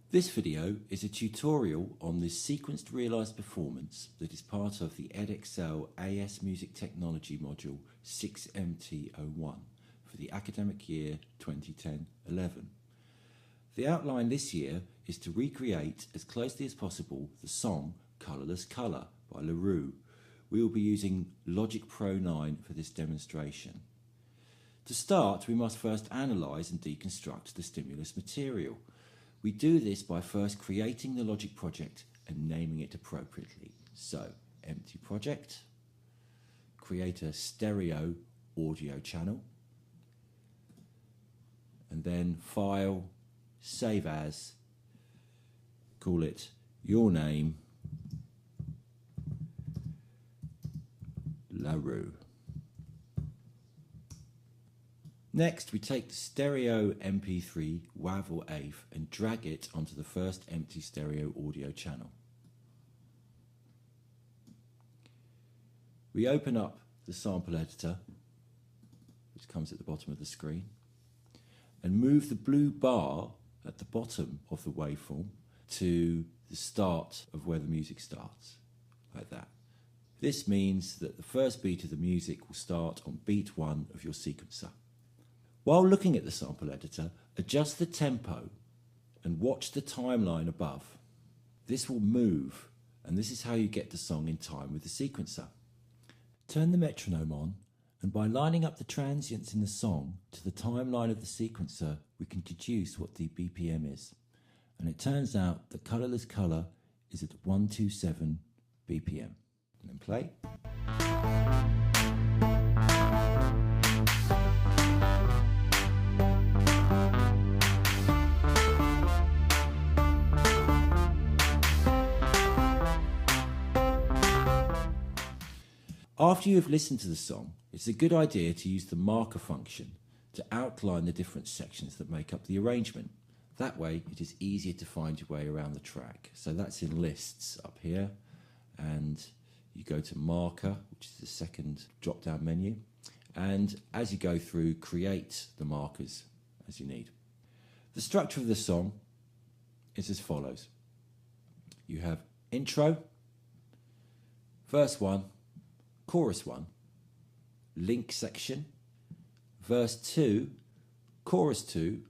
This video is a tutorial on this sequenced realised performance that is part of the Edexcel AS Music Technology module 6MT01 for the academic year 2010-11. The outline this year is to recreate as closely as possible the song Colourless Colour by LaRue. We will be using Logic Pro 9 for this demonstration. To start, we must first analyse and deconstruct the stimulus material. We do this by first creating the Logic project and naming it appropriately. So, empty project, create a stereo audio channel, and then file, save as, call it your name, LaRue. Next, we take the stereo MP3 WAV or AV and drag it onto the first empty stereo audio channel. We open up the sample editor, which comes at the bottom of the screen, and move the blue bar at the bottom of the waveform to the start of where the music starts, like that. This means that the first beat of the music will start on beat 1 of your sequencer. While looking at the sample editor, adjust the tempo and watch the timeline above. This will move, and this is how you get the song in time with the sequencer. Turn the metronome on, and by lining up the transients in the song to the timeline of the sequencer, we can deduce what the BPM is. And it turns out that Colourless Colour is at 127 BPM. And then play. After you have listened to the song, it's a good idea to use the marker function to outline the different sections that make up the arrangement. That way it is easier to find your way around the track. So that's in lists up here, and you go to marker, which is the second drop down menu, and as you go through, create the markers as you need. The structure of the song is as follows. You have intro, verse 1, chorus 1, link section, verse 2, chorus 2,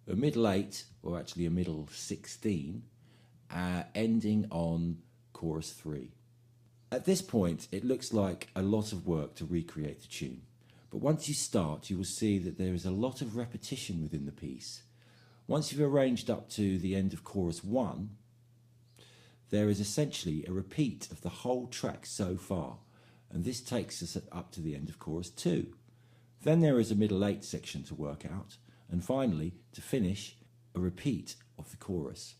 a middle 8, or actually a middle 16, ending on chorus 3. At this point, it looks like a lot of work to recreate the tune. But once you start, you will see that there is a lot of repetition within the piece. Once you've arranged up to the end of chorus 1, there is essentially a repeat of the whole track so far. And this takes us up to the end of chorus 2. Then there is a middle 8 section to work out, and finally, to finish, a repeat of the chorus.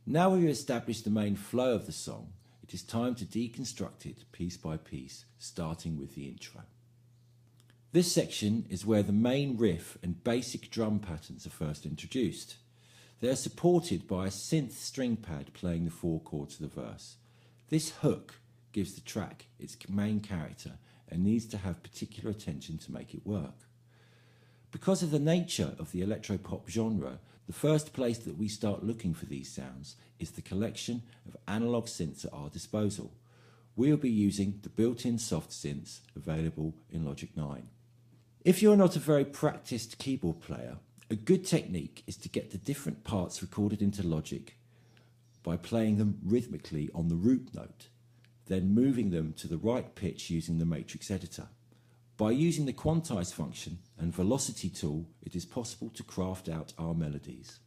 Now we've established the main flow of the song, it is time to deconstruct it piece by piece, starting with the intro. This section is where the main riff and basic drum patterns are first introduced. They are supported by a synth string pad playing the 4 chords of the verse. This hook gives the track its main character and needs to have particular attention to make it work. Because of the nature of the electropop genre, the first place that we start looking for these sounds is the collection of analog synths at our disposal. We'll be using the built-in soft synths available in Logic 9. If you're not a very practiced keyboard player, a good technique is to get the different parts recorded into Logic by playing them rhythmically on the root note, then moving them to the right pitch using the matrix editor. By using the quantize function and velocity tool, it is possible to craft out our melodies.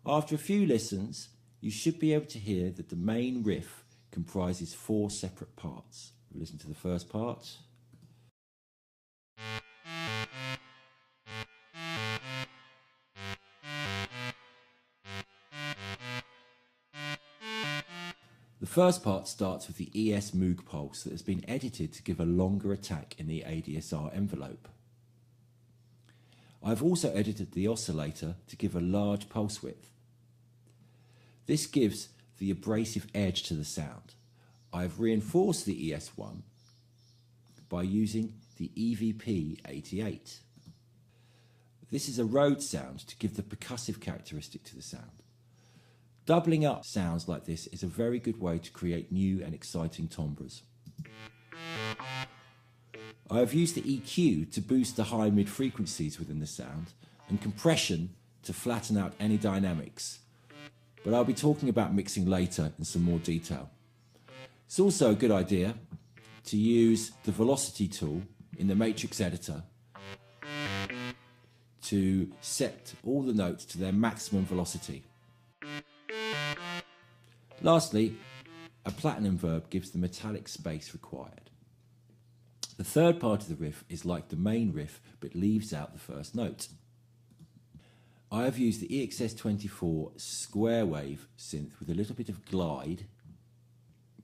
After a few listens, you should be able to hear that the main riff comprises 4 separate parts. We'll listen to the first part. The first part starts with the ES Moog pulse that has been edited to give a longer attack in the ADSR envelope. I've also edited the oscillator to give a large pulse width. This gives the abrasive edge to the sound. I've reinforced the ES1 by using the EVP88. This is a Rhodes sound to give the percussive characteristic to the sound. Doubling up sounds like this is a very good way to create new and exciting timbres. I have used the EQ to boost the high mid frequencies within the sound and compression to flatten out any dynamics, but I'll be talking about mixing later in some more detail. It's also a good idea to use the velocity tool in the matrix editor to set all the notes to their maximum velocity. Lastly, a platinum verb gives the metallic space required. The third part of the riff is like the main riff but leaves out the first note. I have used the EXS24 square wave synth with a little bit of glide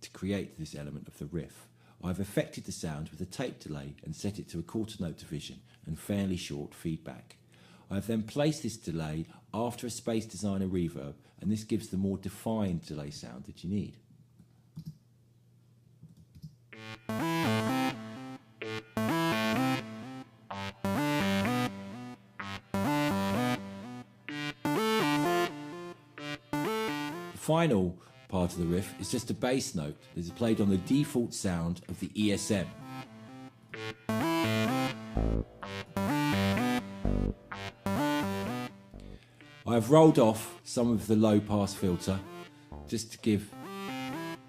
to create this element of the riff. I've affected the sound with a tape delay and set it to a quarter note division and fairly short feedback. I've then placed this delay after a Space Designer reverb, and this gives the more defined delay sound that you need. The final part of the riff is just a bass note that is played on the default sound of the ESM. I've rolled off some of the low pass filter just to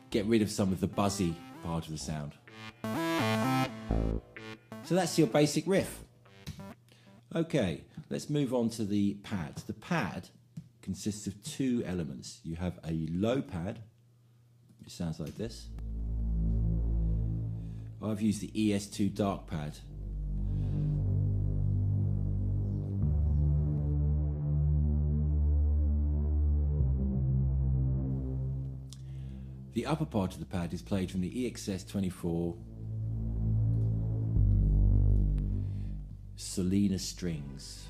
get rid of some of the buzzy part of the sound. So that's your basic riff. Okay, let's move on to the pad. The pad consists of two elements. You have a low pad, which sounds like this. I've used the ES2 dark pad. The upper part of the pad is played from the EXS24 Selena strings.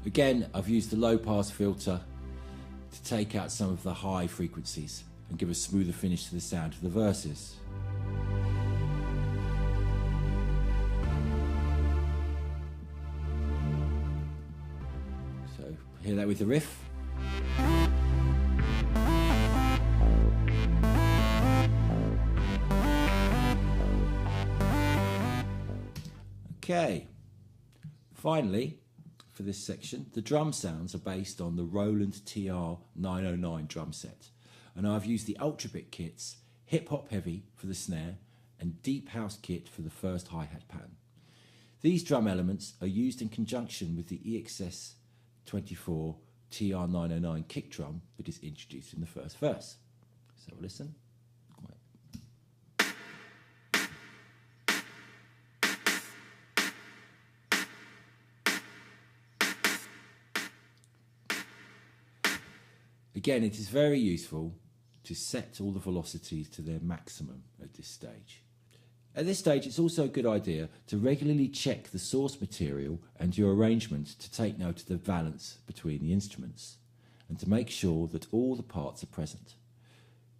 Again, I've used the low pass filter to take out some of the high frequencies and give a smoother finish to the sound of the verses. So, hear that with the riff. Okay, finally, for this section, the drum sounds are based on the Roland TR-909 drum set, and I've used the Ultra Bit kits, Hip Hop Heavy for the snare, and Deep House kit for the first hi-hat pattern. These drum elements are used in conjunction with the EXS24 TR-909 kick drum that is introduced in the first verse. So listen. Again, it is very useful to set all the velocities to their maximum at this stage. At this stage, it's also a good idea to regularly check the source material and your arrangement to take note of the balance between the instruments and to make sure that all the parts are present.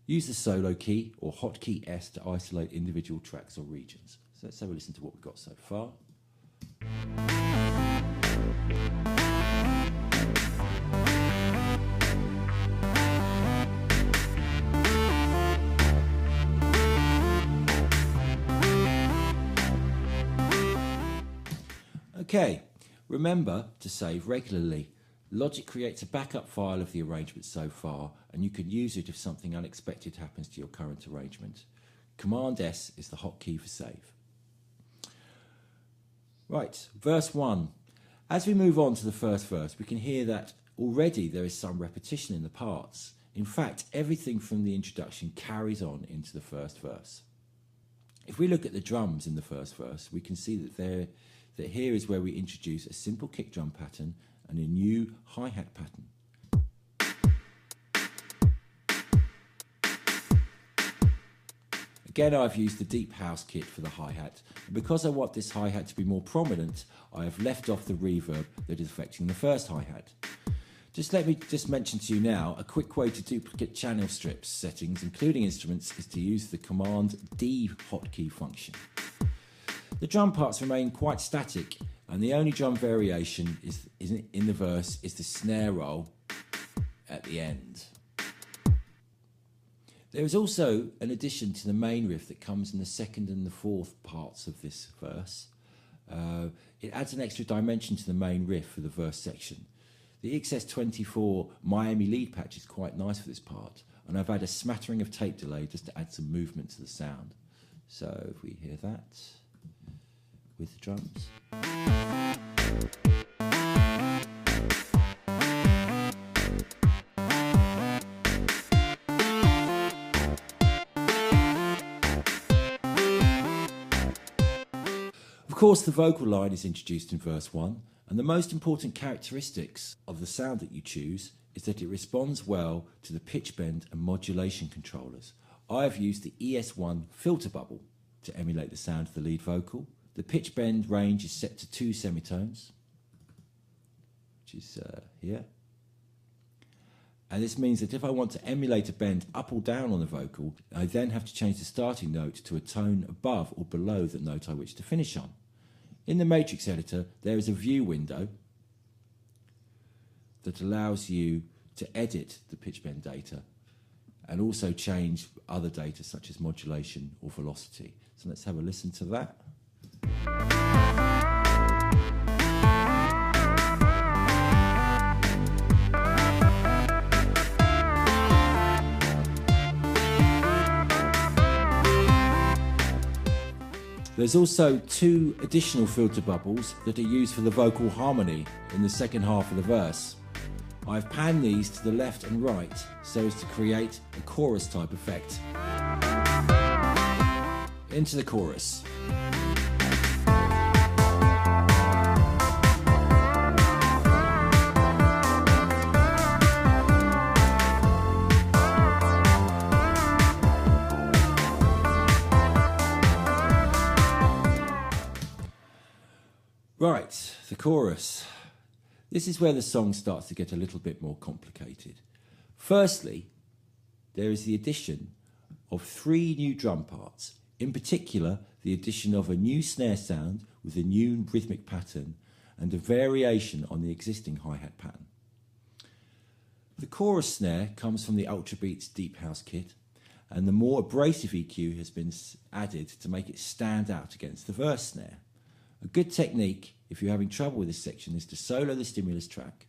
Use the solo key or hotkey S to isolate individual tracks or regions. So let's have a listen to what we've got so far. Okay, remember to save regularly. Logic creates a backup file of the arrangement so far, and you can use it if something unexpected happens to your current arrangement. Command S is the hotkey for save. Right, verse 1. As we move on to the first verse, we can hear that already there is some repetition in the parts. In fact, everything from the introduction carries on into the first verse. If we look at the drums in the first verse, we can see that here is where we introduce a simple kick drum pattern and a new hi-hat pattern. Again, I've used the Deep House kit for the hi-hat, and because I want this hi-hat to be more prominent, I have left off the reverb that is affecting the first hi-hat. Let me mention to you now, a quick way to duplicate channel strips settings, including instruments, is to use the Command D hotkey function. The drum parts remain quite static And the only drum variation is in the verse is the snare roll at the end. There is also an addition to the main riff that comes in the second and the fourth parts of this verse. It adds an extra dimension to the main riff for the verse section. The XS24 Miami lead patch is quite nice for this part, and I've had a smattering of tape delay just to add some movement to the sound. So if we hear that with the drums. Of course, the vocal line is introduced in verse 1, and the most important characteristics of the sound that you choose is that it responds well to the pitch bend and modulation controllers. I have used the ES1 filter bubble to emulate the sound of the lead vocal. The pitch bend range is set to 2 semitones, which is here. And this means that if I want to emulate a bend up or down on the vocal, I then have to change the starting note to a tone above or below the note I wish to finish on. In the Matrix editor, there is a view window that allows you to edit the pitch bend data and also change other data such as modulation or velocity. So let's have a listen to that. There's also 2 additional filter bubbles that are used for the vocal harmony in the second half of the verse. I've panned these to the left and right so as to create a chorus type effect. Into the chorus. Right, the chorus. This is where the song starts to get a little bit more complicated. Firstly, there is the addition of 3 new drum parts. In particular, the addition of a new snare sound with a new rhythmic pattern and a variation on the existing hi-hat pattern. The chorus snare comes from the Ultrabeats Deep House kit, and the more abrasive EQ has been added to make it stand out against the verse snare. A good technique, if you're having trouble with this section, is to solo the stimulus track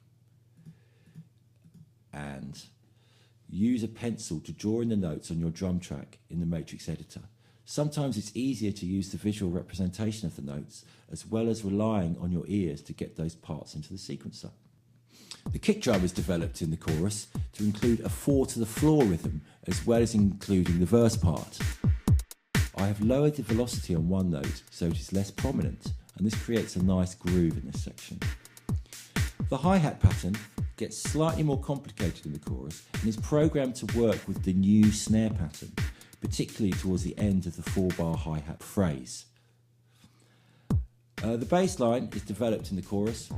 and use a pencil to draw in the notes on your drum track in the Matrix editor. Sometimes it's easier to use the visual representation of the notes as well as relying on your ears to get those parts into the sequencer. The kick drum is developed in the chorus to include a 4 to the floor rhythm as well as including the verse part. I have lowered the velocity on one note so it is less prominent, and this creates a nice groove in this section. The hi-hat pattern gets slightly more complicated in the chorus and is programmed to work with the new snare pattern, particularly towards the end of the 4-bar hi-hat phrase. The bass line is developed in the chorus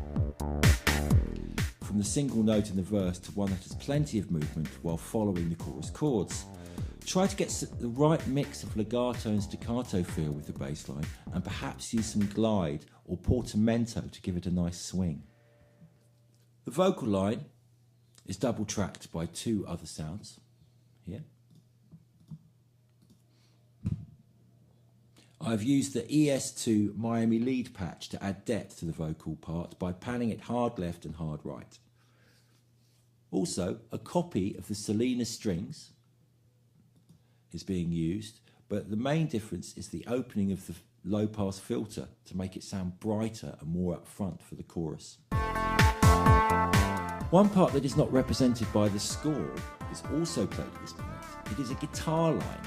from the single note in the verse to one that has plenty of movement while following the chorus chords. Try to get the right mix of legato and staccato feel with the bass line, and perhaps use some glide or portamento to give it a nice swing. The vocal line is double tracked by 2 other sounds here. I've used the ES2 Miami lead patch to add depth to the vocal part by panning it hard left and hard right. Also, a copy of the Selena strings is being used, but the main difference is the opening of the low pass filter to make it sound brighter and more up front for the chorus. One part that is not represented by the score is also played at this point. It is a guitar line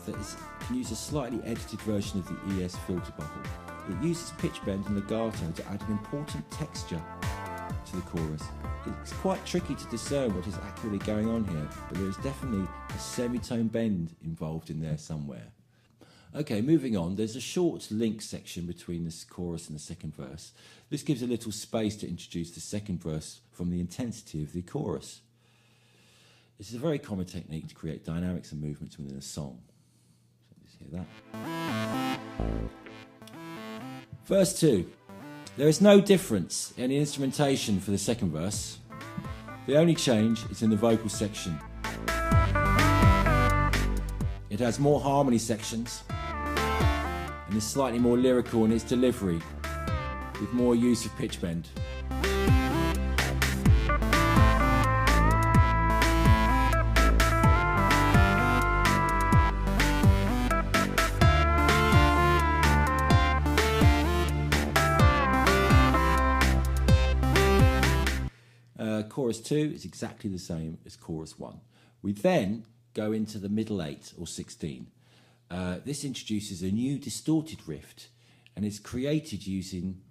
that can use a slightly edited version of the ES filter bubble. It uses pitch bend and legato to add an important texture to the chorus. It's quite tricky to discern what is accurately going on here, but there is definitely a semitone bend involved in there somewhere. Okay, moving on, there's a short link section between this chorus and the second verse. This gives a little space to introduce the second verse from the intensity of the chorus. This is a very common technique to create dynamics and movements within a song. So just hear that. Verse 2. There is no difference in the instrumentation for the second verse. The only change is in the vocal section. It has more harmony sections and is slightly more lyrical in its delivery, with more use of pitch bend. Chorus 2 is exactly the same as chorus 1. We then go into the middle 8 or 16. This introduces a new distorted riff and is created using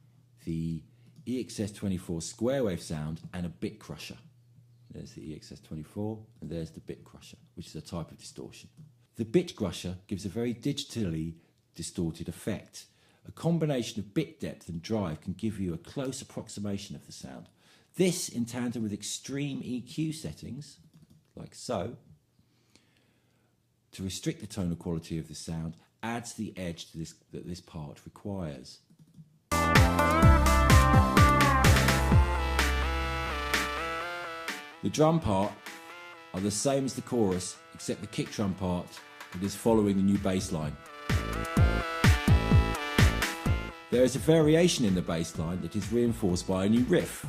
the EXS24 square wave sound and a bit crusher. There's the EXS24 and there's the bit crusher, which is a type of distortion. The bit crusher gives a very digitally distorted effect. A combination of bit depth and drive can give you a close approximation of the sound. This, in tandem with extreme EQ settings, like so, to restrict the tonal quality of the sound, adds the edge to that this part requires. The drum part are the same as the chorus, except the kick drum part that is following the new bass line. There is a variation in the bass line that is reinforced by a new riff.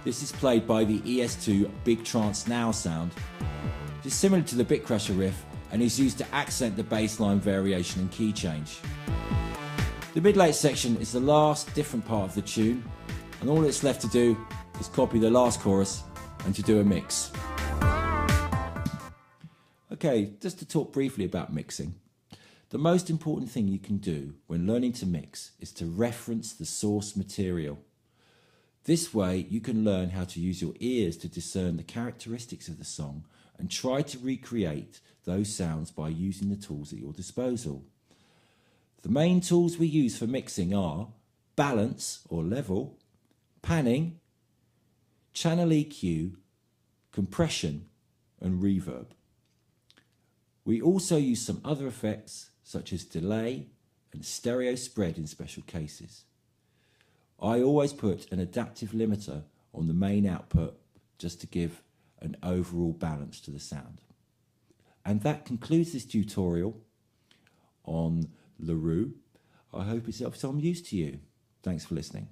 This is played by the ES2 Big Trance Now sound. It is similar to the Bit Crusher riff and is used to accent the bass line variation and key change. The mid-late section is the last different part of the tune, and all that's left to do is copy the last chorus and to do a mix. Okay, just to talk briefly about mixing. The most important thing you can do when learning to mix is to reference the source material. This way you can learn how to use your ears to discern the characteristics of the song and try to recreate those sounds by using the tools at your disposal. The main tools we use for mixing are balance or level, panning, channel EQ, compression and reverb. We also use some other effects such as delay and stereo spread in special cases. I always put an adaptive limiter on the main output just to give an overall balance to the sound. And that concludes this tutorial on LaRue. I hope it's of some use to you. Thanks for listening.